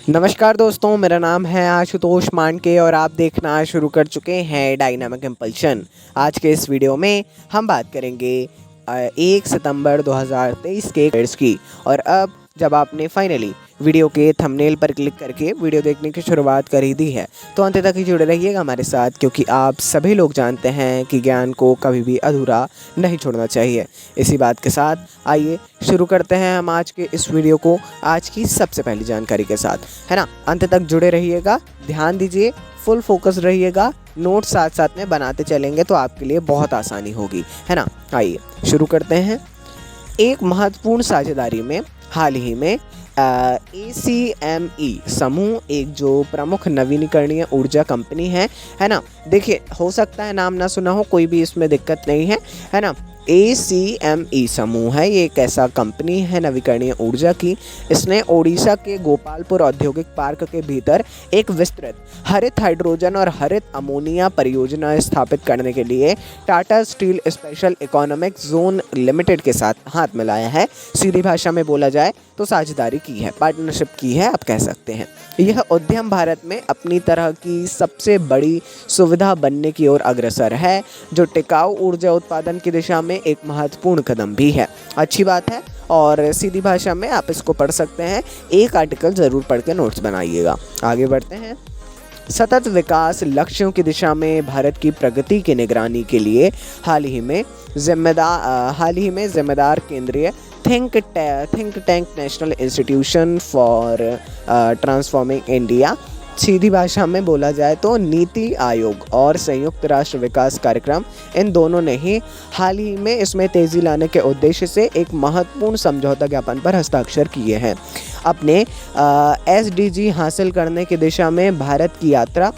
नमस्कार दोस्तों, मेरा नाम है आशुतोष मांडके और आप देखना शुरू कर चुके हैं डायनामिक इम्पल्शन। आज के इस वीडियो में हम बात करेंगे 1 सितंबर 2023 के ट्रेड्स की। और अब जब आपने फाइनली वीडियो के थंबनेल पर क्लिक करके वीडियो देखने की शुरुआत कर ही दी है तो अंत तक ही जुड़े रहिएगा हमारे साथ, क्योंकि आप सभी लोग जानते हैं कि ज्ञान को कभी भी अधूरा नहीं छोड़ना चाहिए। इसी बात के साथ आइए शुरू करते हैं हम आज के इस वीडियो को आज की सबसे पहली जानकारी के साथ, है ना। अंत तक जुड़े रहिएगा, ध्यान दीजिए, फुल फोकस रहिएगा, नोट साथ साथ में बनाते चलेंगे तो आपके लिए बहुत आसानी होगी, है ना। आइए शुरू करते हैं। एक महत्वपूर्ण साझेदारी में हाल ही में ACME समूह, एक जो प्रमुख नवीनीकरणीय ऊर्जा कंपनी है ना। देखिए, हो सकता है नाम ना सुना हो, कोई भी इसमें दिक्कत नहीं है ना। ACME समूह है, ये एक ऐसा कंपनी है नवीकरणीय ऊर्जा की। इसने ओडिशा के गोपालपुर औद्योगिक पार्क के भीतर एक विस्तृत हरित हाइड्रोजन और हरित अमोनिया परियोजना स्थापित करने के लिए Tata steel special economic zone limited के साथ हाथ मिलाया है। सीधी भाषा में बोला जाए तो साझेदारी की है, पार्टनरशिप की है, आप कह सकते हैं। यह उद्यम भारत में अपनी तरह की सबसे बड़ी सुविधा बनने की ओर अग्रसर है, जो टिकाऊ ऊर्जा उत्पादन की दिशा में एक महत्वपूर्ण कदम भी है। अच्छी बात है और सीधी भाषा में आप इसको पढ़ सकते हैं। एक आर्टिकल ज़रूर पढ़ के नोट्स बनाइएगा। आगे बढ़ते हैं। सतत विकास लक्ष्यों की दिशा में भारत की प्रगति की निगरानी के लिए हाल ही में जिम्मेदार केंद्रीय think tank national institution for transforming India, सीधी भाषा में बोला जाए तो नीति आयोग और संयुक्त राष्ट्र विकास कार्यक्रम, इन दोनों ने ही हाल ही में इसमें तेज़ी लाने के उद्देश्य से एक महत्वपूर्ण समझौता ज्ञापन पर हस्ताक्षर किए हैं। अपने SDG हासिल करने की दिशा में भारत की यात्रा,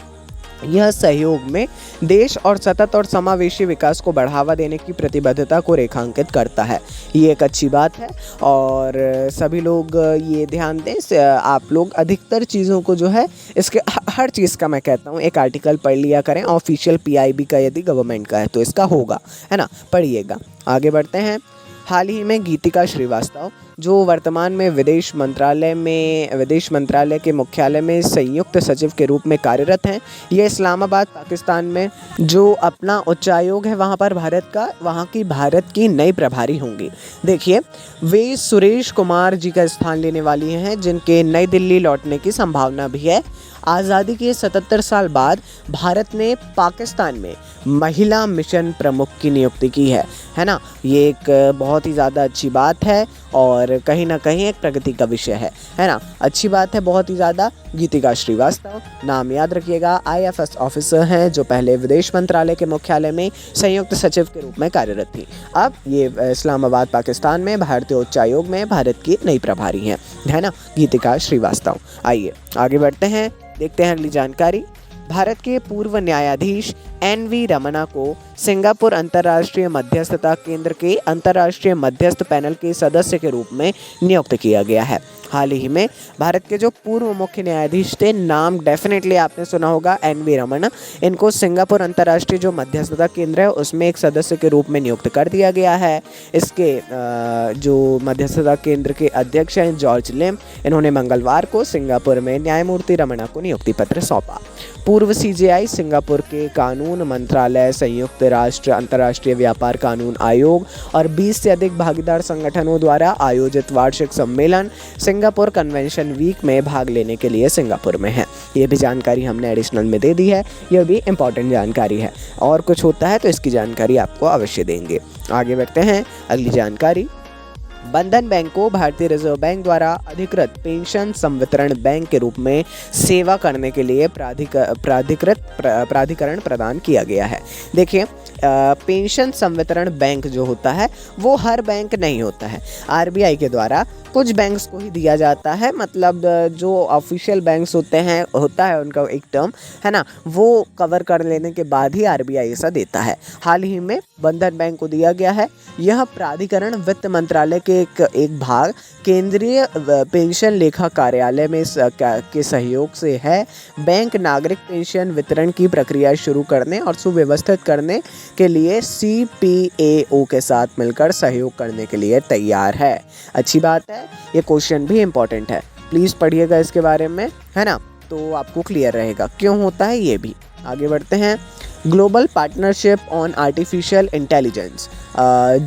यह सहयोग में देश और सतत और समावेशी विकास को बढ़ावा देने की प्रतिबद्धता को रेखांकित करता है। ये एक अच्छी बात है और सभी लोग ये ध्यान दें। आप लोग अधिकतर चीज़ों को जो है, इसके हर चीज़ का मैं कहता हूँ एक आर्टिकल पढ़ लिया करें। ऑफिशियल PIB का यदि गवर्नमेंट का है तो इसका होगा, है ना, पढ़िएगा। आगे बढ़ते हैं। हाल ही में गीतिका श्रीवास्तव, जो वर्तमान में विदेश मंत्रालय के मुख्यालय में संयुक्त सचिव के रूप में कार्यरत हैं, ये इस्लामाबाद पाकिस्तान में जो अपना उच्चायोग है वहाँ की भारत की नई प्रभारी होंगी। देखिए, वे सुरेश कुमार जी का स्थान लेने वाली हैं, जिनके नई दिल्ली लौटने की संभावना भी है। आज़ादी के 77 साल बाद भारत ने पाकिस्तान में महिला मिशन प्रमुख की नियुक्ति की है ना। ये एक बहुत ही ज़्यादा अच्छी बात है और कहीं ना कहीं एक प्रगति का विषय है ना। अच्छी बात है बहुत ही ज़्यादा। गीतिका श्रीवास्तव, नाम याद रखिएगा, IFS ऑफिसर हैं जो पहले विदेश मंत्रालय के मुख्यालय में संयुक्त सचिव के रूप में कार्यरत थी। अब ये इस्लामाबाद पाकिस्तान में भारतीय उच्चायोग में भारत की नई प्रभारी हैं, है ना, गीतिका श्रीवास्तव। आइए आगे बढ़ते हैं, देखते हैं अगली जानकारी। भारत के पूर्व न्यायाधीश NV रमन्ना को सिंगापुर अंतर्राष्ट्रीय मध्यस्थता केंद्र के अंतर्राष्ट्रीय मध्यस्थ पैनल के सदस्य के रूप में नियुक्त किया गया है। हाल ही में भारत के जो पूर्व मुख्य न्यायाधीश थे, नाम डेफिनेटली आपने सुना होगा, NV रमन्ना, इनको सिंगापुर अंतर्राष्ट्रीय जो मध्यस्थता केंद्र है उसमें एक सदस्य के रूप में नियुक्त कर दिया गया है। इसके जो मध्यस्थता केंद्र के अध्यक्ष हैं जॉर्ज लिम, इन्होंने मंगलवार को सिंगापुर में न्यायमूर्ति रमन्ना को नियुक्ति पत्र सौंपा। पूर्व CJI, सिंगापुर के कानून मंत्रालय, संयुक्त राष्ट्र अंतर्राष्ट्रीय व्यापार कानून आयोग और 20 से अधिक भागीदार संगठनों द्वारा आयोजित वार्षिक सम्मेलन सिंगापुर कन्वेंशन वीक में भाग लेने के लिए सिंगापुर में है। ये भी जानकारी हमने एडिशनल में दे दी है, यह भी इम्पॉर्टेंट जानकारी है। और कुछ होता है तो इसकी जानकारी आपको अवश्य देंगे। आगे बढ़ते हैं अगली जानकारी। बंधन बैंक को भारतीय रिजर्व बैंक द्वारा अधिकृत पेंशन संवितरण बैंक के रूप में सेवा करने के लिए प्राधिकरण प्रदान किया गया है। देखिए, पेंशन संवितरण बैंक जो होता है वो हर बैंक नहीं होता है। RBI के द्वारा कुछ बैंक्स को ही दिया जाता है, मतलब जो ऑफिशियल बैंक्स होता है उनका एक टर्म, है ना, वो कवर कर लेने के बाद ही RBI ऐसा देता है। हाल ही में बंधन बैंक को दिया गया है। यह प्राधिकरण वित्त मंत्रालय के एक भाग केंद्रीय पेंशन लेखा कार्यालय में के सहयोग से है। बैंक नागरिक पेंशन वितरण की प्रक्रिया शुरू करने और सुव्यवस्थित करने के लिए CPAO के साथ मिलकर सहयोग करने के लिए तैयार है। अच्छी बात है, ये क्वेश्चन भी इम्पोर्टेंट है। प्लीज़ पढ़िएगा इसके बारे में, है ना, तो आपको क्लियर रहेगा क्यों होता है ये भी। आगे बढ़ते हैं। Global partnership on artificial intelligence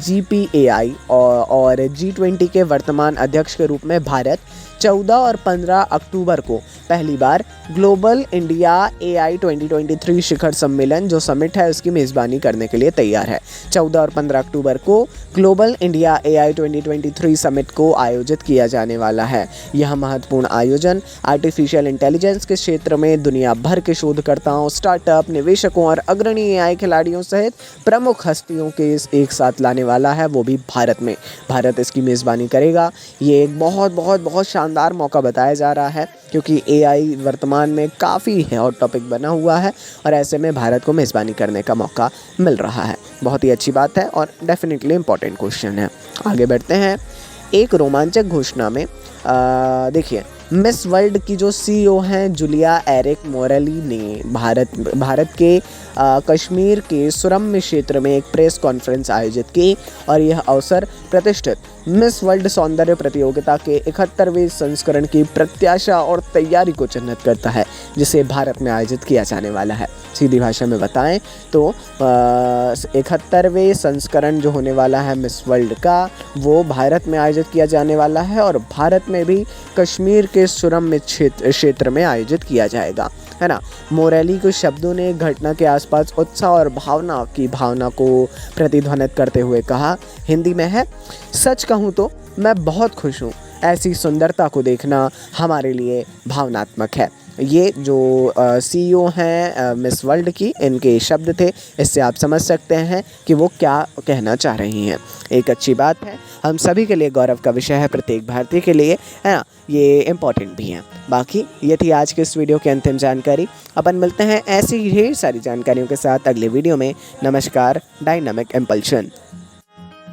GPAI और G20 के वर्तमान अध्यक्ष के रूप में भारत 14 और 15 अक्टूबर को पहली बार ग्लोबल इंडिया AI 2023 शिखर सम्मेलन जो समिट है उसकी मेज़बानी करने के लिए तैयार है। 14 और 15 अक्टूबर को ग्लोबल इंडिया AI 2023 समिट को आयोजित किया जाने वाला है। यह महत्वपूर्ण आयोजन आर्टिफिशियल इंटेलिजेंस के क्षेत्र में दुनिया भर के शोधकर्ताओं, स्टार्टअप, निवेशकों और अग्रणी AI खिलाड़ियों सहित प्रमुख हस्तियों के एक साथ लाने वाला है, वो भी भारत में। भारत इसकी मेज़बानी करेगा। ये एक बहुत शानदार मौका बताया जा रहा है क्योंकि AI वर्तमान में काफ़ी हॉट टॉपिक बना हुआ है और ऐसे में भारत को मेज़बानी करने का मौका मिल रहा है। बहुत ही अच्छी बात है और डेफिनेटली इम्पॉर्टेंट क्वेश्चन है। आगे बढ़ते हैं। एक रोमांचक घोषणा में देखिए, मिस वर्ल्ड की जो CEO हैं जूलिया एरिक मोरेली ने भारत के कश्मीर के सुरम्य क्षेत्र में एक प्रेस कॉन्फ्रेंस आयोजित की और यह अवसर प्रतिष्ठित मिस वर्ल्ड सौंदर्य प्रतियोगिता के 71वें संस्करण की प्रत्याशा और तैयारी को चिन्हित करता है, जिसे भारत में आयोजित किया जाने वाला है। सीधी भाषा में बताएं तो 71वें संस्करण जो होने वाला है मिस वर्ल्ड का, वो भारत में आयोजित किया जाने वाला है और भारत में भी कश्मीर के सुरम्य क्षेत्र में आयोजित किया जाएगा, है ना। मोरेली के शब्दों ने घटना के आसपास उत्साह और भावना को प्रतिध्वनित करते हुए कहा, हिंदी में है, सच कहूँ तो मैं बहुत खुश हूँ। ऐसी सुंदरता को देखना हमारे लिए भावनात्मक है। ये जो CEO हैं मिस वर्ल्ड की, इनके शब्द थे। इससे आप समझ सकते हैं कि वो क्या कहना चाह रही हैं। एक अच्छी बात है, हम सभी के लिए गौरव का विषय है, प्रत्येक भारतीय के लिए, है ना। ये इम्पॉर्टेंट भी हैं। बाकी ये थी आज के इस वीडियो की अंतिम जानकारी। अपन मिलते हैं ऐसी ढेर सारी जानकारियों के साथ अगले वीडियो में। नमस्कार। Dynamic impulsion.